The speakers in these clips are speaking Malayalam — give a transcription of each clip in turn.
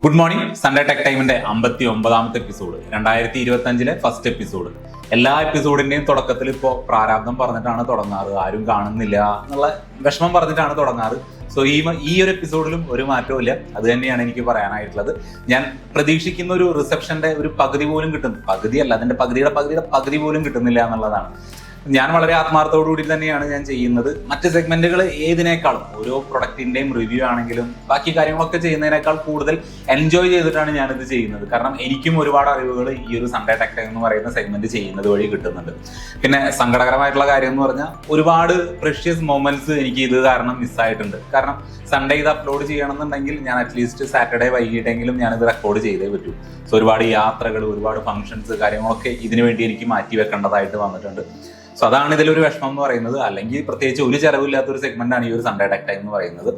Good morning. സൺഡേ ടെക് ടൈമിന്റെ 59ാമത്തെ എപ്പിസോഡ്, 2025 ഫസ്റ്റ് എപ്പിസോഡ്. എല്ലാ എപ്പിസോഡിന്റെയും തുടക്കത്തിൽ ഇപ്പോൾ പ്രാരാബ്ദം പറഞ്ഞിട്ടാണ് തുടങ്ങാറ്, ആരും കാണുന്നില്ല എന്നുള്ള വിഷമം പറഞ്ഞിട്ടാണ് തുടങ്ങാറ്. സോ ഈ ഒരു എപ്പിസോഡിലും ഒരു മാറ്റവും ഇല്ല. അത് തന്നെയാണ് എനിക്ക് പറയാനായിട്ടുള്ളത്. ഞാൻ പ്രതീക്ഷിക്കുന്ന ഒരു റിസപ്ഷന്റെ ഒരു പകുതി പോലും കിട്ടുന്നു, പകുതിയല്ല, അതിന്റെ പകുതി പോലും കിട്ടുന്നില്ല എന്നുള്ളതാണ്. ഞാൻ വളരെ ആത്മാർത്ഥത്തോടുകൂടി തന്നെയാണ് ഞാൻ ചെയ്യുന്നത്. മറ്റ് സെഗ്മെന്റുകൾ ഏതിനേക്കാളും, ഓരോ പ്രൊഡക്റ്റിന്റെയും റിവ്യൂ ആണെങ്കിലും ബാക്കി കാര്യങ്ങളൊക്കെ ചെയ്യുന്നതിനേക്കാൾ കൂടുതൽ എൻജോയ് ചെയ്തിട്ടാണ് ഞാനിത് ചെയ്യുന്നത്. കാരണം എനിക്കും ഒരുപാട് അറിവുകൾ ഈ ഒരു സൺഡേ ടെക് ടൈം എന്ന് പറയുന്ന സെഗ്മെന്റ് ചെയ്യുന്നത് വഴി കിട്ടുന്നുണ്ട്. പിന്നെ സങ്കടകരമായിട്ടുള്ള കാര്യം എന്ന് പറഞ്ഞാൽ ഒരുപാട് പ്രഷ്യസ് മൊമെന്റ്സ് എനിക്ക് ഇത് കാരണം മിസ്സായിട്ടുണ്ട്. കാരണം സൺഡേ ഇത് അപ്ലോഡ് ചെയ്യണമെന്നുണ്ടെങ്കിൽ ഞാൻ അറ്റ്ലീസ്റ്റ് സാറ്റർഡേ വൈകിട്ടെങ്കിലും ഞാനിത് റെക്കോർഡ് ചെയ്തേ പറ്റൂ. സോ ഒരുപാട് യാത്രകൾ, ഒരുപാട് ഫംഗ്ഷൻസ്, കാര്യങ്ങളൊക്കെ ഇതിനു വേണ്ടി എനിക്ക് മാറ്റി വെക്കേണ്ടതായിട്ട് വന്നിട്ടുണ്ട്. സോ അതാണ് ഇതിലൊരു വിഷമം എന്ന് പറയുന്നത്. അല്ലെങ്കിൽ പ്രത്യേകിച്ച് ഒരു ചെലവില്ലാത്തൊരു സെഗ്മെന്റാണ് ഈ ഒരു സൺഡേ ടെക് ടൈം എന്ന് പറയുന്നത്.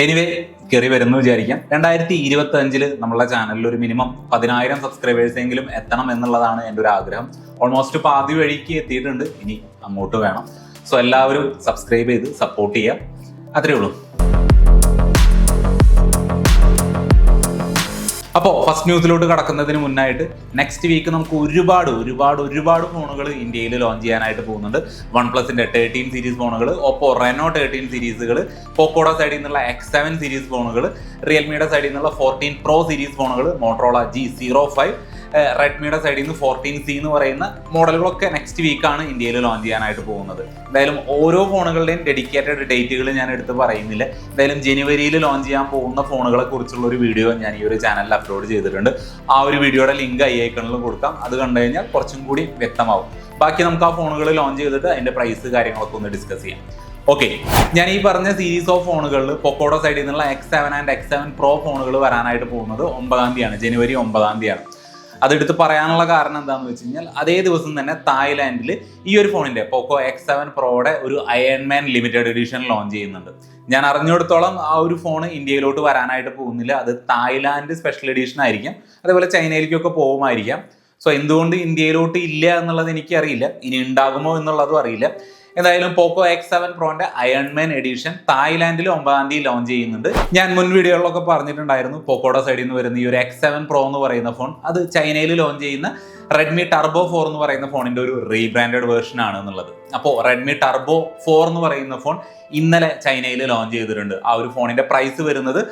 എനിവേ, കയറി വരുന്നു വിചാരിക്കാം. 2025 നമ്മളുടെ ചാനലിൽ ഒരു മിനിമം 10,000 സബ്സ്ക്രൈബേഴ്സെങ്കിലും എത്തണം എന്നുള്ളതാണ് എൻ്റെ ഒരു ആഗ്രഹം. ഓൾമോസ്റ്റ് പാതി വഴിക്ക് എത്തിയിട്ടുണ്ട്, ഇനി അങ്ങോട്ട് വേണം. സോ എല്ലാവരും സബ്സ്ക്രൈബ് ചെയ്ത് സപ്പോർട്ട് ചെയ്യുക, അത്രേ ഉള്ളൂ. അപ്പോൾ ഫസ്റ്റ് ന്യൂസിലോട്ട് കടക്കുന്നതിന് മുന്നായിട്ട് നെക്സ്റ്റ് വീക്ക് നമുക്ക് ഒരുപാട് ഫോണുകൾ ഇന്ത്യയിൽ ലോഞ്ച് ചെയ്യാനായിട്ട് പോകുന്നുണ്ട്. OnePlusന്റെ 13 സീരീസ് ഫോണുകൾ, ഓപ്പോ റെനോ 13 സീരീസുകൾ, പോക്കോയുടെ സൈഡിൽ നിന്നുള്ള X7 സീരീസ് ഫോണുകൾ, റിയൽമിയുടെ സൈഡിൽ നിന്നുള്ള 14 Pro സീരീസ് ഫോണുകൾ, മോട്ടറോള G05, റെഡ്മിയുടെ സൈഡിൽ നിന്ന് 14C എന്ന് പറയുന്ന മോഡലുകളൊക്കെ നെക്സ്റ്റ് വീക്കാണ് ഇന്ത്യയിൽ ലോഞ്ച് ചെയ്യാനായിട്ട് പോകുന്നത്. എന്തായാലും ഓരോ ഫോണുകളുടെയും ഡെഡിക്കേറ്റഡ് ഡേറ്റുകൾ ഞാൻ എടുത്ത് പറയുന്നില്ല. എന്തായാലും ജനുവരിയിൽ ലോഞ്ച് ചെയ്യാൻ പോകുന്ന ഫോണുകളെ കുറിച്ചുള്ള ഒരു വീഡിയോ ഞാൻ ഈ ഒരു ചാനലിൽ അപ്ലോഡ് ചെയ്തിട്ടുണ്ട്. ആ ഒരു വീഡിയോയുടെ ലിങ്ക് ഐക്കണിൽ കൊടുക്കാം. അത് കണ്ടു കഴിഞ്ഞാൽ കുറച്ചും കൂടി വ്യക്തമാവും. ബാക്കി നമുക്ക് ആ ഫോണുകൾ ലോഞ്ച് ചെയ്തിട്ട് അതിന്റെ പ്രൈസ് കാര്യങ്ങളൊക്കെ ഒന്ന് ഡിസ്കസ് ചെയ്യാം. ഓക്കെ, ഞാൻ ഈ പറഞ്ഞ സീരീസ് ഓഫ് ഫോണുകളിൽ പൊക്കോയുടെ സൈഡിൽ നിന്നുള്ള X7 ആൻഡ് X7 Pro ഫോണുകൾ വരാനായിട്ട് പോകുന്നത് 9-ാം തീയതിയാണ്, ജനുവരി 9-ാം തീയതിയാണ്. അതെടുത്ത് പറയാനുള്ള കാരണം എന്താണെന്ന് വെച്ച് കഴിഞ്ഞാൽ അതേ ദിവസം തന്നെ തായ്ലാൻഡിൽ ഈ ഒരു ഫോണിന്റെ പോക്കോ X7 Proയുടെ ഒരു അയൺമാൻ ലിമിറ്റഡ് എഡിഷൻ ലോഞ്ച് ചെയ്യുന്നുണ്ട്. ഞാൻ അറിഞ്ഞിടത്തോളം ആ ഒരു ഫോൺ ഇന്ത്യയിലോട്ട് വരാനായിട്ട് പോകുന്നില്ല. അത് തായ്ലാൻഡ് സ്പെഷ്യൽ എഡിഷൻ ആയിരിക്കും. അതേപോലെ ചൈനയിലേക്കൊക്കെ പോകുമായിരിക്കാം. സോ എന്തുകൊണ്ട് ഇന്ത്യയിലോട്ട് ഇല്ല എന്നുള്ളത് എനിക്കറിയില്ല, ഇനി ഉണ്ടാകുമോ എന്നുള്ളതും അറിയില്ല. എന്തായാലും പോക്കോ X7 Proന്റെ അയൺമാൻ എഡിഷൻ തായ്ലാൻഡിൽ 9-ാം തീയതി ലോഞ്ച് ചെയ്യുന്നുണ്ട്. ഞാൻ മുൻ വീഡിയോകളിലൊക്കെ പറഞ്ഞിട്ടുണ്ടായിരുന്നു, പോക്കോയുടെ സൈഡിൽ നിന്ന് വരുന്ന ഈ ഒരു X7 Pro എന്ന് പറയുന്ന ഫോൺ അത് ചൈനയിൽ ലോഞ്ച് ചെയ്യുന്ന റെഡ്മി ടർബോ 4 എന്ന് പറയുന്ന ഫോണിന്റെ ഒരു റീബ്രാൻഡഡ് വേർഷൻ ആണ് എന്നുള്ളത്. അപ്പോൾ റെഡ്മി ടർബോ 4 എന്ന് പറയുന്ന ഫോൺ ഇന്നലെ ചൈനയിൽ ലോഞ്ച് ചെയ്തിട്ടുണ്ട്. ആ ഒരു ഫോണിന്റെ പ്രൈസ് വരുന്നത്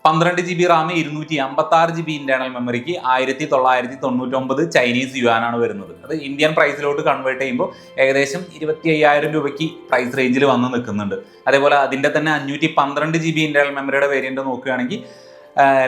12 GB റാം, 256 GB ഇന്റേണൽ മെമ്മറിക്ക് 1999 ചൈനീസ് യുവാനാണ് വരുന്നത്. അത് ഇന്ത്യൻ പ്രൈസിലോട്ട് കൺവേർട്ട് ചെയ്യുമ്പോൾ ഏകദേശം 25,000 രൂപയ്ക്ക് പ്രൈസ് റേഞ്ചിൽ വന്ന് നിൽക്കുന്നുണ്ട്. അതേപോലെ അതിന്റെ തന്നെ 512 GB ഇന്റേണൽ മെമ്മറിയുടെ വേരിയന്റ് നോക്കുകയാണെങ്കിൽ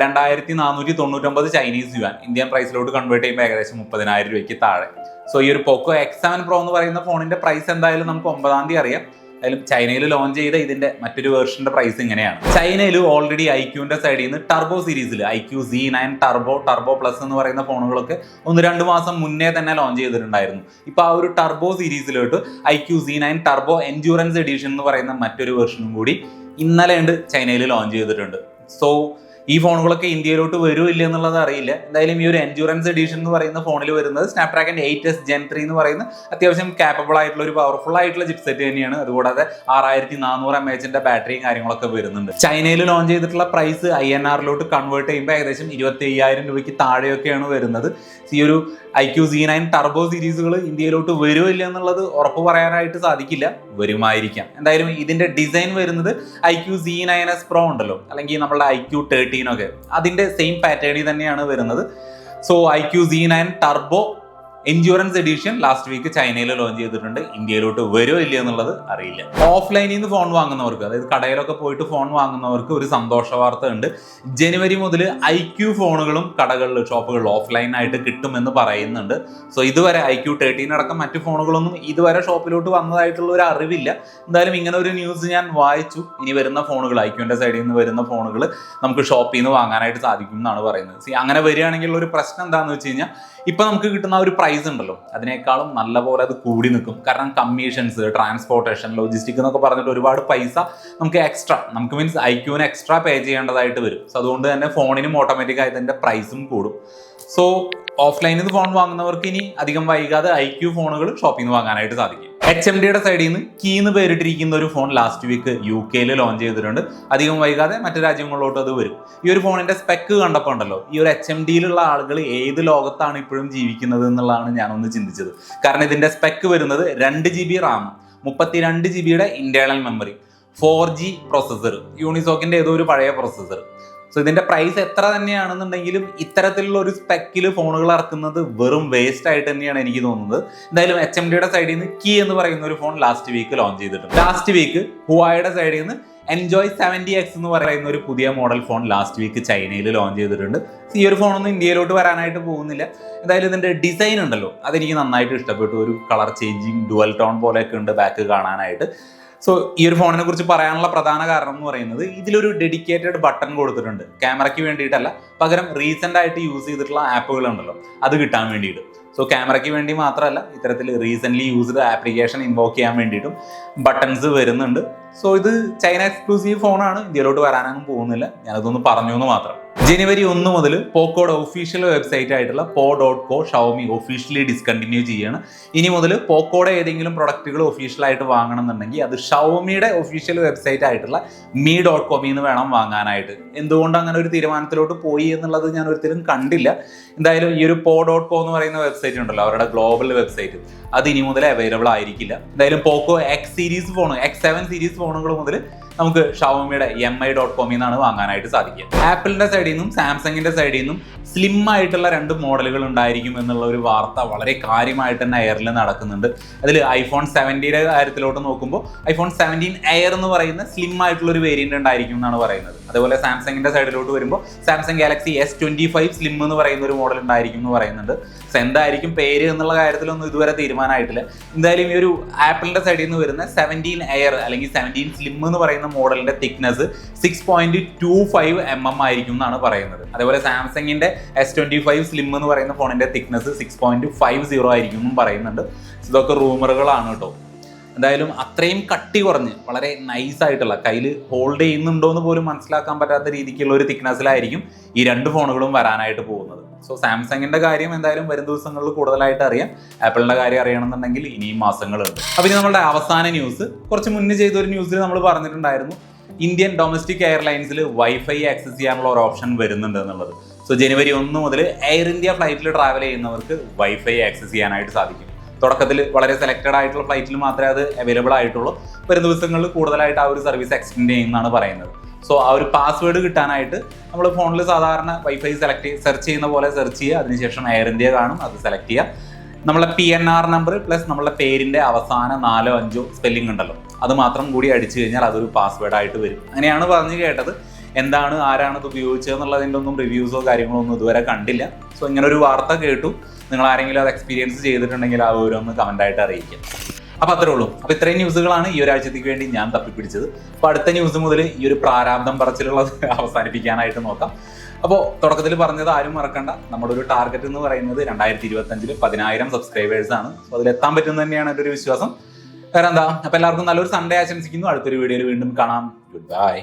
2499 ചൈനീസ് യുവാൻ, ഇന്ത്യൻ പ്രൈസിലോട്ട് കൺവേർട്ട് ചെയ്യുമ്പോൾ ഏകദേശം 30,000 രൂപയ്ക്ക് താഴെ. സോ ഈ ഒരു പോക്കോ X7 Pro എന്ന് പറയുന്ന ഫോണിന്റെ പ്രൈസ് എന്തായാലും നമുക്ക് 9-ാം തീയതി അറിയാം. എന്തായാലും ചൈനയിൽ ലോഞ്ച് ചെയ്ത ഇതിന്റെ മറ്റൊരു വേർഷന്റെ പ്രൈസ് ഇങ്ങനെയാണ്. ചൈനയിൽ ഓൾറെഡി ഐക്യൂന്റെ സൈഡിൽ നിന്ന് ടർബോ സീരീസിൽ IQ Z9 ടർബോ പ്ലസ് എന്ന് പറയുന്ന ഫോണുകളൊക്കെ 1-2 മാസം മുന്നേ തന്നെ ലോഞ്ച് ചെയ്തിട്ടുണ്ടായിരുന്നു. ഇപ്പൊ ആ ഒരു ടർബോ സീരീസിലോട്ട് IQ Z9 turbo endurance edition എന്ന് പറയുന്ന മറ്റൊരു വേർഷനും കൂടി ഇന്നലെ ചൈനയിൽ ലോഞ്ച് ചെയ്തിട്ടുണ്ട്. സോ ഈ ഫോണുകളൊക്കെ ഇന്ത്യയിലോട്ട് വരുമോ ഇല്ല എന്നുള്ളത് അറിയില്ല. എന്തായാലും ഈ ഒരു എൻഡ്യൂറൻസ് എഡിഷൻ എന്ന് പറയുന്ന ഫോണിൽ വരുന്നത് സ്നാപ്ഡ്രാഗൺ 8S Gen 3 എന്ന് പറയുന്ന അത്യാവശ്യം കാപ്പബിൾ ആയിട്ടുള്ള ഒരു പവർഫുൾ ആയിട്ടുള്ള ചിപ്സെറ്റ് തന്നെയാണ്. അതുകൂടാതെ 6400 mAh ബാറ്ററിയും കാര്യങ്ങളൊക്കെ വരുന്നുണ്ട്. ചൈനയിൽ ലോഞ്ച് ചെയ്തിട്ടുള്ള പ്രൈസ് INR-ലോട്ട് കൺവേർട്ട് ചെയ്യുമ്പോൾ ഏകദേശം 25,000 രൂപയ്ക്ക് താഴെയൊക്കെയാണ് വരുന്നത്. ഈ ഒരു IQ Z9 ടർബോ സീരീസുകൾ ഇന്ത്യയിലോട്ട് വരുമോ ഇല്ല എന്നുള്ളത് ഉറപ്പ് പറയാനായിട്ട് സാധിക്കില്ല, വരുമായിരിക്കാം. എന്തായാലും ഇതിന്റെ ഡിസൈൻ വരുന്നത് IQ Z9S Pro ഉണ്ടല്ലോ, അല്ലെങ്കിൽ നമ്മളുടെ IQ 13 ഒക്കെ, അതിന്റെ സെയിം പാറ്റേണിൽ തന്നെയാണ് വരുന്നത്. So IQ Z9 turbo endurance edition last week ചൈനയിൽ ലോഞ്ച് ചെയ്തിട്ടുണ്ട്. ഇന്ത്യയിലോട്ട് വരുമോ ഇല്ല എന്നുള്ളത് അറിയില്ല. ഓഫ്ലൈനിൽ നിന്ന് ഫോൺ വാങ്ങുന്നവർക്ക്, അതായത് കടയിലൊക്കെ പോയിട്ട് ഫോൺ വാങ്ങുന്നവർക്ക് ഒരു സന്തോഷ വാർത്ത ഉണ്ട്. ജനുവരി മുതൽ IQ ഫോണുകളും കടകളിൽ, ഷോപ്പുകളിൽ ഓഫ്ലൈനായിട്ട് കിട്ടുമെന്ന് പറയുന്നുണ്ട്. സോ ഇതുവരെ IQ 13 അടക്കം മറ്റു ഫോണുകളൊന്നും ഇതുവരെ ഷോപ്പിലോട്ട് വന്നതായിട്ടുള്ള ഒരു അറിവില്ല. എന്തായാലും ഇങ്ങനെ ഒരു ന്യൂസ് ഞാൻ വായിച്ചു. ഇനി വരുന്ന ഫോണുകൾ, IQന്റെ സൈഡിൽ നിന്ന് വരുന്ന ഫോണുകൾ നമുക്ക് ഷോപ്പിൽ നിന്ന് വാങ്ങാനായിട്ട് സാധിക്കും എന്നാണ് പറയുന്നത്. അങ്ങനെ വരികയാണെങ്കിൽ ഒരു പ്രശ്നം എന്താണെന്ന് വെച്ച് കഴിഞ്ഞാൽ ഇപ്പൊ നമുക്ക് കിട്ടുന്ന ഒരു പ്രൈസ് ഉണ്ടല്ലോ, അതിനേക്കാളും നല്ലപോലെ അത് കൂടി നിൽക്കും. കാരണം കമ്മീഷൻസ്, ട്രാൻസ്പോർട്ടേഷൻ, ലോജിസ്റ്റിക് എന്നൊക്കെ പറഞ്ഞിട്ട് ഒരുപാട് പൈസ നമുക്ക് മീൻസ് IQന് എക്സ്ട്രാ പേ ചെയ്യേണ്ടതായിട്ട് വരും. സോ അതുകൊണ്ട് തന്നെ ഫോണിനും ഓട്ടോമാറ്റിക് ആയിട്ട് അതിന്റെ പ്രൈസും കൂടും. സോ ഓഫ്ലൈനിൽ നിന്ന് ഫോൺ വാങ്ങുന്നവർക്ക് ഇനി അധികം വൈകാതെ IQ ഫോണുകൾ ഷോപ്പിൽ നിന്ന് വാങ്ങാനായിട്ട് സാധിക്കും. HMDയുടെ സൈഡിൽ നിന്ന് കീ എന്ന് പേരിട്ടിരിക്കുന്ന ഒരു phone last week UK launch ചെയ്തിട്ടുണ്ട്. അധികം വൈകാതെ മറ്റു രാജ്യങ്ങളിലോട്ട് അത് വരും. ഈ ഒരു ഫോണിന്റെ സ്പെക്ക് കണ്ടപ്പോൾ ഉണ്ടല്ലോ, ഈ ഒരു HMDയിലുള്ള ആളുകൾ ഏത് ലോകത്താണ് ഇപ്പോഴും ജീവിക്കുന്നത് എന്നുള്ളതാണ് ഞാനൊന്ന് ചിന്തിച്ചത്. കാരണം ഇതിന്റെ സ്പെക്ക് വരുന്നത് 2GB RAM, 32GB internal memory, 4G processor, യൂണിസോക്കിന്റെ ഏതോ ഒരു പഴയ പ്രോസസ്സർ. സോ ഇതിന്റെ പ്രൈസ് എത്ര തന്നെയാണെന്നുണ്ടെങ്കിലും ഇത്തരത്തിലുള്ള ഒരു സ്പെക്കിൽ ഫോണുകൾ ഇറക്കുന്നത് വെറും വേസ്റ്റ് ആയിട്ട് തന്നെയാണ് എനിക്ക് തോന്നുന്നത്. എന്തായാലും HMDയുടെ സൈഡിൽ നിന്ന് കീ എന്ന് പറയുന്ന ഒരു ഫോൺ ലാസ്റ്റ് വീക്ക് ലോഞ്ച് ചെയ്തിട്ടുണ്ട്. ലാസ്റ്റ് വീക്ക് ഹുവായുടെ സൈഡിൽ നിന്ന് എൻജോയ് 70X എന്ന് പറയുന്ന ഒരു പുതിയ മോഡൽ ഫോൺ ലാസ്റ്റ് വീക്ക് ചൈനയിൽ ലോഞ്ച് ചെയ്തിട്ടുണ്ട്. ഈ ഒരു ഫോണൊന്നും ഇന്ത്യയിലോട്ട് വരാനായിട്ട് പോകുന്നില്ല. എന്തായാലും ഇതിന്റെ ഡിസൈൻ ഉണ്ടല്ലോ, അതെനിക്ക് നന്നായിട്ട് ഇഷ്ടപ്പെട്ടു. ഒരു കളർ ചേഞ്ചിങ് ഡുവൽ ടോൺ പോലെയൊക്കെ ഉണ്ട് ബാക്ക് കാണാനായിട്ട്. സോ ഈ ഒരു ഫോണിനെ കുറിച്ച് പറയാനുള്ള പ്രധാന കാരണം എന്ന് പറയുന്നത് ഇതിലൊരു ഡെഡിക്കേറ്റഡ് ബട്ടൺ കൊടുത്തിട്ടുണ്ട്. ക്യാമറയ്ക്ക് വേണ്ടിയിട്ടല്ല, പകരം റീസെന്റ് ആയിട്ട് യൂസ് ചെയ്തിട്ടുള്ള ആപ്പുകൾ ഉണ്ടല്ലോ അത് കിട്ടാൻ വേണ്ടിയിട്ട്. സോ ക്യാമറയ്ക്ക് വേണ്ടി മാത്രമല്ല, ഇത്തരത്തിൽ റീസെന്റ് യൂസ്ഡ് ആപ്ലിക്കേഷൻ ഇൻവോക്ക് ചെയ്യാൻ വേണ്ടിയിട്ടും ബട്ടൺസ് വരുന്നുണ്ട്. സോ ഇത് ചൈന എക്സ്ക്ലൂസീവ് ഫോണാണ്, ഇന്ത്യയിലോട്ട് വരാനൊന്നും പോകുന്നില്ല. ഞാനതൊന്ന് പറഞ്ഞു എന്ന് മാത്രം. ജനുവരി 1 മുതൽ പോക്കോയുടെ ഒഫീഷ്യൽ വെബ്സൈറ്റ് ആയിട്ടുള്ള po.co ഷവോമി ഒഫീഷ്യലി ഡിസ്കണ്ടിന്യൂ ചെയ്യാണ്. ഇനി മുതൽ പോക്കോയുടെ ഏതെങ്കിലും പ്രൊഡക്റ്റുകൾ ഒഫീഷ്യലായിട്ട് വാങ്ങണം എന്നുണ്ടെങ്കിൽ അത് ഷവോമിയുടെ ഒഫീഷ്യൽ വെബ്സൈറ്റ് ആയിട്ടുള്ള me.com എന്ന് വേണം വാങ്ങാനായിട്ട്. എന്തുകൊണ്ട് അങ്ങനെ ഒരു തീരുമാനത്തിലോട്ട് പോയി എന്നുള്ളത് ഞാൻ ഒരിക്കലും കണ്ടില്ല. എന്തായാലും ഈ ഒരു po.co എന്ന് പറയുന്ന വെബ്സൈറ്റ് ഉണ്ടല്ലോ, അവരുടെ ഗ്ലോബൽ വെബ്സൈറ്റ്, അത് ഇനി മുതൽ അവൈലബിൾ ആയിരിക്കില്ല. എന്തായാലും പോക്കോ X7 സീരീസ് ഫോണുകൾ മുതൽ നമുക്ക് ഷവോമിയുടെ mi.com എന്നാണ് വാങ്ങാനായിട്ട് സാധിക്കുക. ആപ്പിളിന്റെ സൈഡിൽ നിന്നും സാംസങ്ങിന്റെ സൈഡിൽ നിന്നും സ്ലിം ആയിട്ടുള്ള 2 മോഡലുകൾ ഉണ്ടായിരിക്കും എന്നുള്ള ഒരു വാർത്ത വളരെ കാര്യമായിട്ട് തന്നെ എയറിൽ നടക്കുന്നുണ്ട്. അതിൽ iPhone 17യുടെ കാര്യത്തിലോട്ട് നോക്കുമ്പോൾ iPhone 17 എയർ എന്ന് പറയുന്ന സ്ലിം ആയിട്ടുള്ള ഒരു വേരിയന്റ് ഉണ്ടായിരിക്കും എന്നാണ് പറയുന്നത്. അതുപോലെ സാംസങ്ങിന്റെ സൈഡിലോട്ട് വരുമ്പോൾ സാംസങ് ഗാലക്സി S25 സ്ലിം എന്ന് പറയുന്ന ഒരു മോഡൽ ഉണ്ടായിരിക്കും എന്ന് പറയുന്നുണ്ട്. സോ എന്തായിരിക്കും പേര് എന്നുള്ള കാര്യത്തിലൊന്നും ഇതുവരെ തീരുമാനമായിട്ടില്ല. എന്തായാലും ഈ ഒരു ആപ്പിളിന്റെ സൈഡിൽ നിന്ന് വരുന്ന 17 എയർ അല്ലെങ്കിൽ 17 സ്ലിം എന്ന് പറയുന്ന മോഡലിന്റെ തിക്നെസ് 6.25 mm ആയിരിക്കും എന്നാണ് പറയുന്നത്. അതേപോലെ സാംസങ്ങിന്റെ S25 സ്ലിം എന്ന് പറയുന്ന ഫോണിന്റെ തിക്നെസ് 6.50 ആയിരിക്കും എന്നും പറയുന്നുണ്ട്. ഇതൊക്കെ റൂമറുകളാണ് കേട്ടോ. എന്തായാലും അത്രയും കട്ടി കുറഞ്ഞ് വളരെ നൈസ് ആയിട്ടുള്ള, കയ്യിൽ ഹോൾഡ് ചെയ്യുന്നുണ്ടോ എന്ന് പോലും മനസ്സിലാക്കാൻ പറ്റാത്ത രീതിക്കുള്ള ഒരു തിക്നെസ്സിലായിരിക്കും ഈ 2 ഫോണുകളും വരാനായിട്ട് പോകുന്നത്. സോ സാംസങ്ങിന്റെ കാര്യം എന്തായാലും വരും ദിവസങ്ങളിൽ കൂടുതലായിട്ട് അറിയാം. ആപ്പിളിന്റെ കാര്യം അറിയണമെന്നുണ്ടെങ്കിൽ ഇനിയും മാസങ്ങളുണ്ട്. അപ്പൊ ഇനി നമ്മളുടെ അവസാന ന്യൂസ്, കുറച്ച് മുന്നേ ചെയ്ത ഒരു ന്യൂസിൽ നമ്മൾ പറഞ്ഞിട്ടുണ്ടായിരുന്നു ഇന്ത്യൻ ഡൊമസ്റ്റിക് എയർലൈൻസിൽ വൈഫൈ ആക്സസ് ചെയ്യാനുള്ള ഒരു ഓപ്ഷൻ വരുന്നുണ്ട് എന്നുള്ളത്. സോ ജനുവരി 1 മുതൽ എയർ ഇന്ത്യ ഫ്ലൈറ്റിൽ ട്രാവൽ ചെയ്യുന്നവർക്ക് വൈഫൈ ആക്സസ് ചെയ്യാനായിട്ട് സാധിക്കും. തുടക്കത്തിൽ വളരെ സെലക്റ്റഡ് ആയിട്ടുള്ള ഫ്ലൈറ്റിൽ മാത്രമേ അത് അവൈലബിൾ ആയിട്ടുള്ളൂ. വരും ദിവസങ്ങളിൽ കൂടുതലായിട്ട് ആ ഒരു സർവീസ് എക്സ്റ്റെൻഡ് ചെയ്യുന്നതാണ് പറയുന്നത്. സോ ആ ഒരു പാസ്വേഡ് കിട്ടാനായിട്ട് നമ്മൾ ഫോണിൽ സാധാരണ വൈഫൈ സെർച്ച് ചെയ്യുന്ന പോലെ സെർച്ച് ചെയ്യുക. അതിനുശേഷം എയർ ഇന്ത്യ കാണും, അത് സെലക്ട് ചെയ്യുക. നമ്മളെ PNR നമ്പർ പ്ലസ് നമ്മളുടെ പേരിന്റെ അവസാന 4-5 സ്പെല്ലിംഗ് ഉണ്ടല്ലോ, അത് മാത്രം കൂടി അടിച്ചു കഴിഞ്ഞാൽ അതൊരു പാസ്വേഡ് ആയിട്ട് വരും. അങ്ങനെയാണ് പറഞ്ഞു കേട്ടത്. എന്താണ്, ആരാണ് ഇത് ഉപയോഗിച്ചതെന്നുള്ളതിൻ്റെ ഒന്നും റിവ്യൂസോ കാര്യങ്ങളോ ഒന്നും ഇതുവരെ കണ്ടില്ല. സോ ഇങ്ങനെ ഒരു വാർത്ത കേട്ടു. നിങ്ങൾ ആരെങ്കിലും അത് എക്സ്പീരിയൻസ് ചെയ്തിട്ടുണ്ടെങ്കിൽ ആ ഓരോന്ന് കമൻ്റായിട്ട് അറിയിക്കുക. അപ്പോൾ അത്രേ ഉള്ളൂ. അപ്പോൾ ഇത്രയും ന്യൂസുകളാണ് ഈ ഒരാഴ്ചത്തേക്ക് വേണ്ടി ഞാൻ തപ്പിപ്പിടിച്ചത്. അപ്പോൾ അടുത്ത ന്യൂസ് മുതൽ ഈ ഒരു പ്രാരാബ്ദം പറച്ചിലുള്ളത് അവസാനിപ്പിക്കാനായിട്ട് നോക്കാം. അപ്പോൾ തുടക്കത്തിൽ പറഞ്ഞത് ആരും മറക്കണ്ട, നമ്മുടെ ഒരു ടാർഗറ്റ് എന്ന് പറയുന്നത് 2025 10,000 സബ്സ്ക്രൈബേഴ്സ് ആണ്. സോ അതിലെത്താൻ പറ്റുന്ന തന്നെയാണ് എൻ്റെ ഒരു വിശ്വാസം. വേറെ എന്താ, അപ്പോൾ എല്ലാവർക്കും നല്ലൊരു സൺഡേ ആശംസിക്കുന്നു. അടുത്തൊരു വീഡിയോയിൽ വീണ്ടും കാണാം. Good bye.